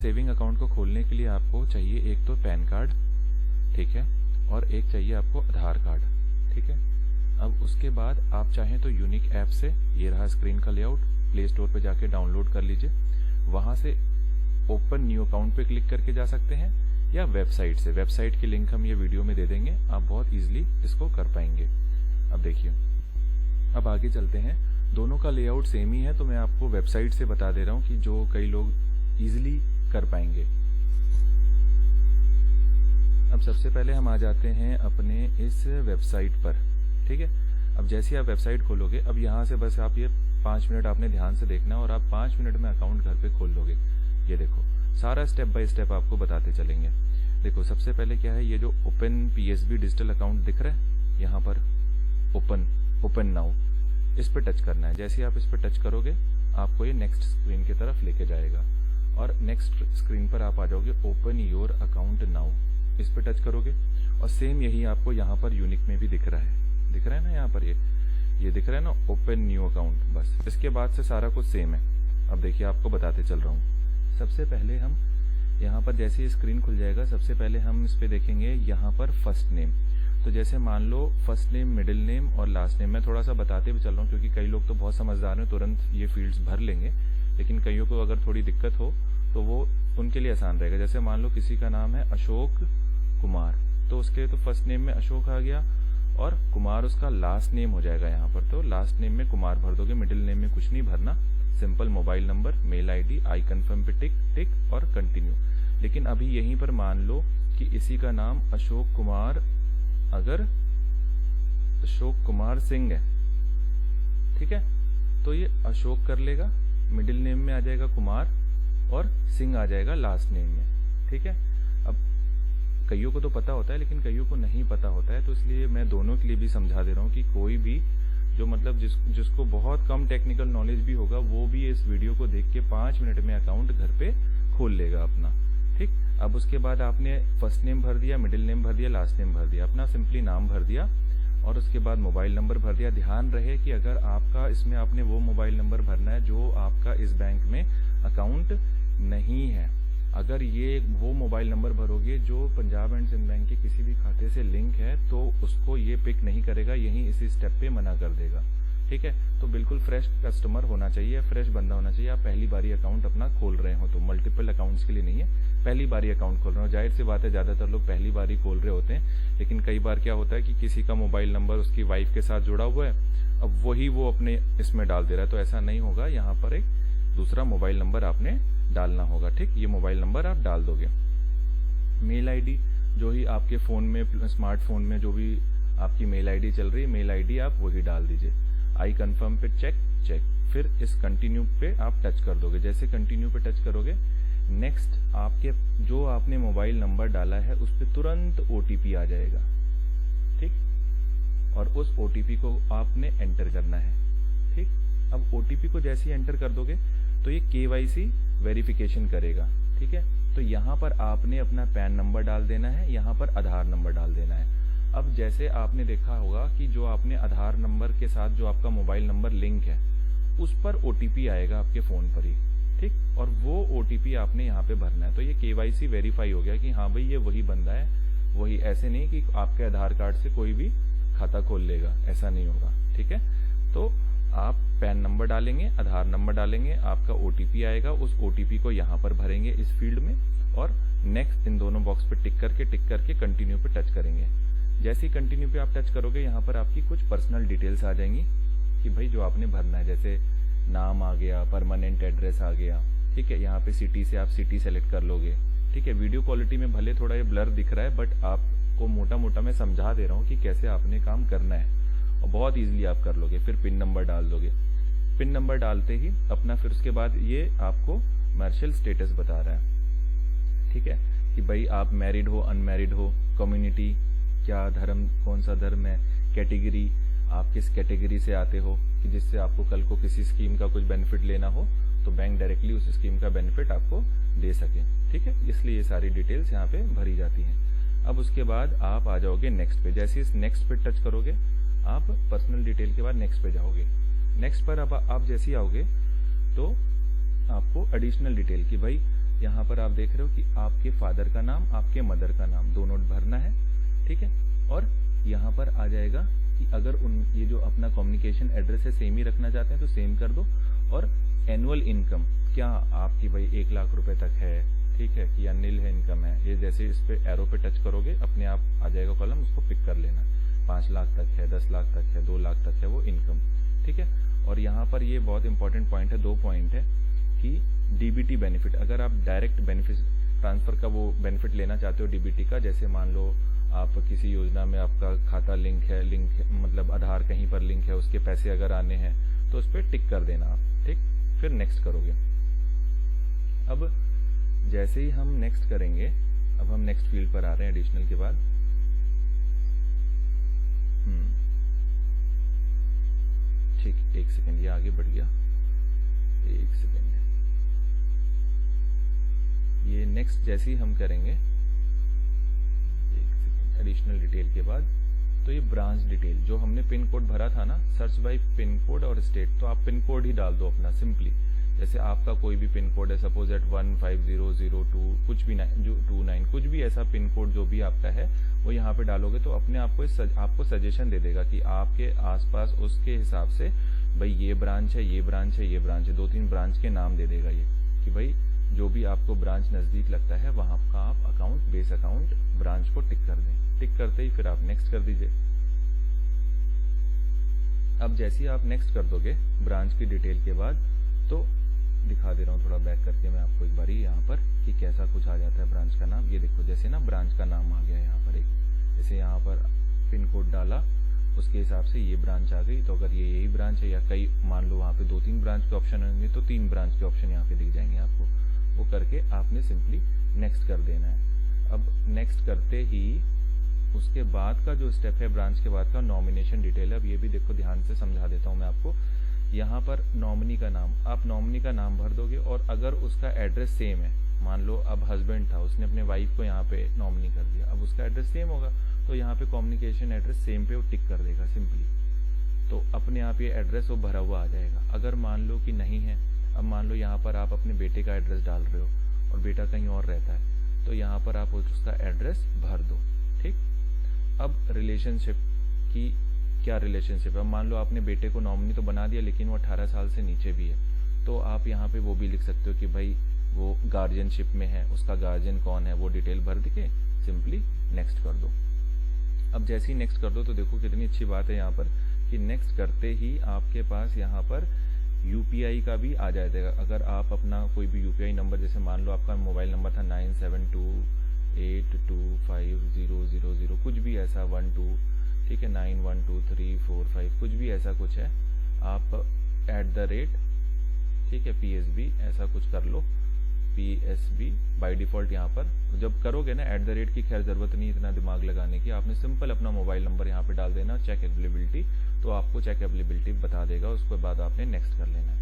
Saving account को खोलने के लिए आपको चाहिए एक तो पैन कार्ड, ठीक है, और एक चाहिए आपको आधार कार्ड, ठीक है। अब उसके बाद आप चाहें तो यूनिक ऐप से, ये रहा स्क्रीन का लेआउट, प्ले स्टोर पे जाके डाउनलोड कर लीजिए, वहां से ओपन न्यू अकाउंट पे क्लिक करके जा सकते हैं, या वेबसाइट से, वेबसाइट की लिंक हम ये वीडियो में दे देंगे, आप बहुत इजीली इसको कर पाएंगे। अब देखिए, अब आगे चलते हैं। दोनों का लेआउट सेम ही है, तो मैं आपको वेबसाइट से बता दे रहा हूं कि जो कई लोग इजीली कर पाएंगे। अब सबसे पहले हम आ जाते हैं अपने इस वेबसाइट पर, ठीक है। अब जैसे ही आप वेबसाइट खोलोगे, अब यहाँ से बस आप ये 5 मिनट आपने ध्यान से देखना और आप 5 मिनट में अकाउंट घर पे खोल लोगे। ये देखो, सारा स्टेप बाय स्टेप आपको बताते चलेंगे। देखो, सबसे पहले क्या है, ये जो ओपन पीएसबी डिजिटल अकाउंट दिख रहा है यहाँ पर, ओपन नाउ, इस पे टच करना है। जैसे ही आप इस पे टच करोगे, आपको ये नेक्स्ट स्क्रीन की तरफ लेके जाएगा, और नेक्स्ट स्क्रीन पर आप आ जाओगे ओपन योर अकाउंट नाउ, इस पे टच करोगे, और सेम यही आपको यहाँ पर यूनिक में भी दिख रहा है ना, यहाँ पर ये दिख रहा है ना, ओपन न्यू अकाउंट। बस इसके बाद से सारा कुछ सेम है। अब देखिए, आपको बताते चल रहा हूँ। सबसे पहले हम यहाँ पर जैसे ही स्क्रीन खुल जाएगा, सबसे पहले हम इस पे देखेंगे यहाँ पर फर्स्ट नेम। तो जैसे मान लो फर्स्ट नेम, मिडिल नेम और लास्ट नेम, मैं थोड़ा सा बताते भी चल रहा हूँ क्योंकि कई लोग तो बहुत समझदार हैं, तुरंत ये फील्ड्स भर लेंगे, लेकिन कईयों को अगर थोड़ी दिक्कत हो तो वो उनके लिए आसान रहेगा। जैसे मान लो किसी का नाम है अशोक कुमार, तो उसके तो फर्स्ट नेम में अशोक आ गया, और कुमार उसका लास्ट नेम हो जाएगा यहाँ पर, तो लास्ट नेम में कुमार भर दोगे, मिडिल नेम में कुछ नहीं भरना, simple mobile number, mail ID, I confirm पे टिक टिक और कंटिन्यू। लेकिन अभी यहीं पर मान लो कि इसी का नाम अशोक कुमार, अगर अशोक कुमार सिंह है, ठीक है, तो ये अशोक कर लेगा, मिडिल नेम में आ जाएगा कुमार, और सिंह आ जाएगा लास्ट नेम में, ठीक है। अब कईयों को तो पता होता है, लेकिन कईयों को नहीं पता होता है, तो इसलिए मैं दोनों के लिए भी समझा दे रहा हूँ कि कोई भी जो मतलब जिसको बहुत कम टेक्निकल नॉलेज भी होगा, वो भी इस वीडियो को देख के 5 मिनट में अकाउंट घर पे खोल लेगा अपना, ठीक। अब उसके बाद आपने फर्स्ट नेम भर दिया, मिडिल नेम भर दिया, लास्ट नेम भर दिया, अपना सिंपली नाम भर दिया, और उसके बाद मोबाइल नंबर भर दिया। ध्यान रहे कि अगर आपका इसमें आपने वो मोबाइल नंबर भरना है जो आपका इस बैंक में अकाउंट नहीं है। अगर ये वो मोबाइल नंबर भरोगे जो पंजाब एंड सिंध बैंक के किसी भी खाते से लिंक है, तो उसको ये पिक नहीं करेगा, यही इसी स्टेप पे मना कर देगा, ठीक है। तो बिल्कुल फ्रेश कस्टमर होना चाहिए, फ्रेश बंदा होना चाहिए। आप पहली बारी अकाउंट अपना खोल रहे हो, तो मल्टीपल अकाउंट्स के लिए नहीं है, पहली बारी अकाउंट खोल रहे हो। जाहिर सी बात है, ज्यादातर लोग पहली बारी खोल रहे होते हैं, लेकिन कई बार क्या होता है कि किसी का मोबाइल नंबर उसकी वाइफ के साथ जुड़ा हुआ है, अब वही वो अपने इसमें डाल दे रहा है, तो ऐसा नहीं होगा। यहाँ पर एक दूसरा मोबाइल नंबर आपने डालना होगा, ठीक। ये मोबाइल नंबर आप डाल दोगे। मेल आईडी, जो ही आपके फोन में, स्मार्टफोन में जो भी आपकी मेल आईडी चल रही है, मेल आईडी आप वही डाल दीजिए। आई कंफर्म पे चेक, फिर इस कंटिन्यू पे आप टच कर दोगे। जैसे कंटिन्यू पे टच करोगे, नेक्स्ट आपके जो आपने मोबाइल नंबर डाला है उस पर तुरंत ओटीपी आ जाएगा, ठीक, और उस ओटीपी को आपने एंटर करना है, ठीक। अब ओटीपी को जैसे ही एंटर कर दोगे तो ये केवाईसी वेरिफिकेशन करेगा, ठीक है। तो यहाँ पर आपने अपना पैन नंबर डाल देना है, यहाँ पर आधार नंबर डाल देना है। अब जैसे आपने देखा होगा कि जो आपने आधार नंबर के साथ जो आपका मोबाइल नंबर लिंक है, उस पर ओटीपी आएगा आपके फोन पर ही, ठीक, और वो ओटीपी आपने यहाँ पे भरना है। तो ये केवाईसी वेरीफाई हो गया कि हाँ भाई ये वही बंदा है, वही। ऐसे नहीं कि आपके आधार कार्ड से कोई भी खाता खोल लेगा, ऐसा नहीं होगा, ठीक है। तो आप पैन नंबर डालेंगे, आधार नंबर डालेंगे, आपका ओटीपी आएगा, उस ओटीपी को यहाँ पर भरेंगे इस फील्ड में, और नेक्स्ट इन दोनों बॉक्स पे टिक करके कंटिन्यू पे टच करेंगे। जैसे ही कंटिन्यू पे आप टच करोगे, यहाँ पर आपकी कुछ पर्सनल डिटेल्स आ जाएंगी कि भाई जो आपने भरना है, जैसे नाम आ गया, परमानेंट एड्रेस आ गया, ठीक है। यहाँ पे सिटी से आप सिटी सेलेक्ट कर लोगे, ठीक है। वीडियो क्वालिटी में भले थोड़ा ये ब्लर दिख रहा है, बट आपको मोटा मोटा मैं समझा दे रहा हूँ कि कैसे आपने काम करना है, और बहुत इजीली आप कर लोगे। फिर पिन नंबर डाल दोगे, पिन नंबर डालते ही अपना, फिर उसके बाद ये आपको मैरिटल स्टेटस बता रहा है, ठीक है, कि भाई आप मैरिड हो, अनमैरिड हो, कम्युनिटी क्या, धर्म कौन सा धर्म है, कैटेगरी आप किस कैटेगरी से आते हो, कि जिससे आपको कल को किसी स्कीम का कुछ बेनिफिट लेना हो तो बैंक डायरेक्टली उस स्कीम का बेनिफिट आपको दे सके, ठीक है। इसलिए ये सारी डिटेल्स यहाँ पे भरी जाती हैं। अब उसके बाद आप आ जाओगे नेक्स्ट पे। जैसे इस नेक्स्ट पे टच करोगे, आप पर्सनल डिटेल के बाद नेक्स्ट पे जाओगे। नेक्स्ट पर अब आप जैसे ही आओगे तो आपको एडिशनल डिटेल की, भाई यहाँ पर आप देख रहे हो कि आपके फादर का नाम, आपके मदर का नाम दोनों भरना है, ठीक है। और यहाँ पर आ जाएगा कि अगर ये जो अपना कम्युनिकेशन एड्रेस है सेम ही रखना चाहते हैं तो सेम कर दो। और एनुअल इनकम क्या आपकी भाई 1 लाख रुपए तक है, ठीक है, कि अनिल है इनकम है, ये जैसे इस पे एरो पे टच करोगे अपने आप आ जाएगा कॉलम, उसको पिक कर लेना। 5 लाख तक है, 10 लाख तक है, 2 लाख तक है, वो इनकम, ठीक है। और यहाँ पर ये बहुत इंपॉर्टेंट पॉइंट है, 2 पॉइंट है कि डीबीटी बेनिफिट, अगर आप डायरेक्ट बेनिफिट ट्रांसफर का वो बेनिफिट लेना चाहते हो डीबीटी का, जैसे मान लो आप किसी योजना में आपका खाता लिंक है मतलब आधार कहीं पर लिंक है, उसके पैसे अगर आने हैं तो उस पर टिक कर देना आप, ठीक। फिर नेक्स्ट करोगे। अब जैसे ही हम नेक्स्ट करेंगे, अब हम नेक्स्ट फील्ड पर आ रहे हैं एडिशनल के बाद। ठीक, 1 सेकेंड, ये आगे बढ़ गया, 1 सेकेंड। ये नेक्स्ट जैसे ही हम करेंगे, 1 सेकेंड, एडिशनल डिटेल के बाद तो ये ब्रांच डिटेल जो हमने पिन कोड भरा था ना, सर्च बाय पिन कोड और स्टेट, तो आप पिन कोड ही डाल दो अपना सिंपली। जैसे आपका कोई भी पिन कोड है, सपोज एट 15002 कुछ भी 29 कुछ भी ऐसा पिन कोड जो भी आपका है वो यहाँ पे डालोगे तो अपने आप को आपको सजेशन दे देगा कि आपके आसपास उसके हिसाब से भाई ये ब्रांच है, ये ब्रांच है, ये ब्रांच है, 2-3 ब्रांच के नाम दे देगा ये कि भाई जो भी आपको ब्रांच नजदीक लगता है वहां का आप अकाउंट, बेस अकाउंट ब्रांच को टिक कर दें। टिक करते ही फिर आप नेक्स्ट कर दीजिए। अब जैसे ही आप नेक्स्ट कर दोगे ब्रांच की डिटेल के बाद, तो दिखा दे रहा हूँ थोड़ा बैक करके मैं आपको एक बारी यहाँ पर कि कैसा कुछ आ जाता है ब्रांच का नाम। ये देखो जैसे ना ब्रांच का नाम आ गया यहाँ पर, एक जैसे यहाँ पर पिन कोड डाला उसके हिसाब से ये ब्रांच आ गई। तो अगर ये यही ब्रांच है या कई मान लो वहाँ पे 2-3 ब्रांच के ऑप्शन होंगे तो 3 ब्रांच के ऑप्शन यहाँ पे दिख जाएंगे आपको। वो करके आपने सिंपली नेक्स्ट कर देना है। अब नेक्स्ट करते ही उसके बाद का जो स्टेप है ब्रांच के बाद का नॉमिनेशन डिटेल है। अब ये भी देखो ध्यान से समझा देता हूँ मैं आपको। यहाँ पर नॉमिनी का नाम, आप नॉमिनी का नाम भर दोगे और अगर उसका एड्रेस सेम है, मान लो अब हस्बैंड था उसने अपने वाइफ को यहाँ पे नॉमिनी कर दिया, अब उसका एड्रेस सेम होगा तो यहाँ पे कम्युनिकेशन एड्रेस सेम पे वो टिक कर देगा सिंपली। तो अपने आप ये एड्रेस वो भरा हुआ आ जाएगा। अगर मान लो कि नहीं है, अब मान लो यहाँ पर आप अपने बेटे का एड्रेस डाल रहे हो और बेटा कहीं और रहता है तो यहाँ पर आप उसका एड्रेस भर दो, ठीक। अब रिलेशनशिप की क्या रिलेशनशिप है, मान लो आपने बेटे को नॉमिनी तो बना दिया लेकिन वो 18 साल से नीचे भी है तो आप यहाँ पे वो भी लिख सकते हो कि भाई वो गार्जियनशिप में है, उसका गार्जियन कौन है वो डिटेल भर के सिंपली नेक्स्ट कर दो। अब जैसे ही नेक्स्ट कर दो तो देखो कितनी अच्छी बात है यहाँ पर कि नेक्स्ट करते ही आपके पास यहाँ पर यूपीआई का भी आ जाएगा। अगर आप अपना कोई भी यूपीआई नंबर, जैसे मान लो आपका मोबाइल नंबर था 9728250000 कुछ भी ऐसा 12, ठीक है, 912345 कुछ भी ऐसा कुछ है, आप @ ठीक है PSB ऐसा कुछ कर लो, PSB बाय डिफॉल्ट। यहाँ पर जब करोगे ना @ की खैर जरूरत नहीं इतना दिमाग लगाने की, आपने सिंपल अपना मोबाइल नंबर यहाँ पे डाल देना, चेक अवेलेबिलिटी, तो आपको चेक अवेलेबिलिटी बता देगा, उसके बाद आपने नेक्स्ट कर लेना है,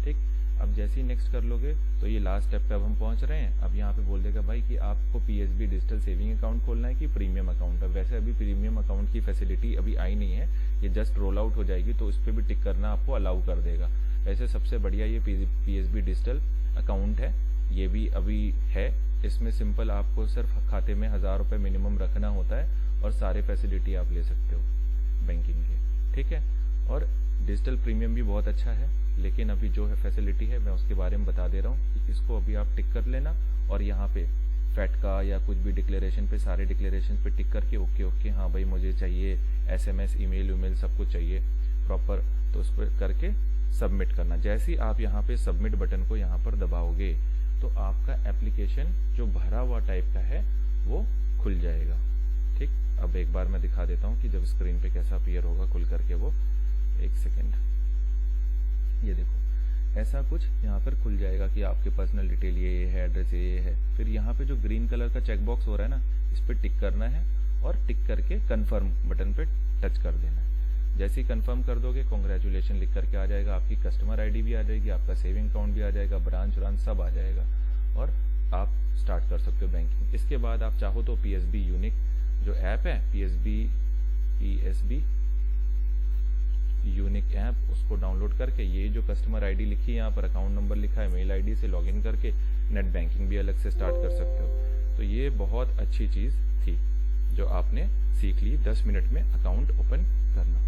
ठीक। अब जैसे ही नेक्स्ट कर लोगे तो ये लास्ट स्टेप पे अब हम पहुंच रहे हैं। अब यहाँ पे बोल देगा भाई कि आपको PSB डिजिटल सेविंग अकाउंट खोलना है कि प्रीमियम अकाउंट है। वैसे अभी प्रीमियम अकाउंट की फैसिलिटी अभी आई नहीं है, ये जस्ट रोल आउट हो जाएगी तो उस पर भी टिक करना आपको अलाउ कर देगा। वैसे सबसे बढ़िया ये PSB डिजिटल अकाउंट है, ये भी अभी है। इसमें सिंपल आपको सिर्फ खाते में 1000 रुपये मिनिमम रखना होता है और सारे फैसिलिटी आप ले सकते हो बैंकिंग के, ठीक है। और डिजिटल प्रीमियम भी बहुत अच्छा है, लेकिन अभी जो है फैसिलिटी है मैं उसके बारे में बता दे रहा हूँ कि इसको अभी आप टिक कर लेना और यहाँ पे फैट का या कुछ भी डिक्लेरेशन पे, सारे डिक्लेरेशन पे टिक करके ओके हाँ भाई मुझे चाहिए SMS ईमेल सब कुछ चाहिए प्रॉपर, तो उस पर करके सबमिट करना। जैसे ही आप यहाँ पे सबमिट बटन को यहाँ पर दबाओगे तो आपका एप्लीकेशन जो भरा हुआ टाइप का है वो खुल जाएगा, ठीक। अब एक बार मैं दिखा देता हूँ कि जब स्क्रीन पे कैसा अपीयर होगा खुल करके वो, 1 सेकेंड। ये देखो ऐसा कुछ यहाँ पर खुल जाएगा कि आपके पर्सनल डिटेल ये है, एड्रेस ये है। फिर यहाँ पे जो ग्रीन कलर का चेक बॉक्स हो रहा है ना, इस पर टिक करना है और टिक करके कंफर्म बटन पे टच कर देना है। जैसे ही कंफर्म कर दोगे कॉन्ग्रेचुलेशन लिख करके आ जाएगा, आपकी कस्टमर ID भी आ जाएगी, आपका सेविंग अकाउंट भी आ जाएगा, ब्रांच सब आ जाएगा और आप स्टार्ट कर सकते हो बैंकिंग। इसके बाद आप चाहो तो PSB यूनिक जो ऐप है, PSB यूनिक ऐप, उसको डाउनलोड करके ये जो कस्टमर ID लिखी है यहाँ पर, अकाउंट नंबर लिखा है, मेल ID आईडी से लॉगिन करके नेट बैंकिंग भी अलग से स्टार्ट कर सकते हो। तो ये बहुत अच्छी चीज़ थी जो आपने सीख ली 10 मिनट में अकाउंट ओपन करना।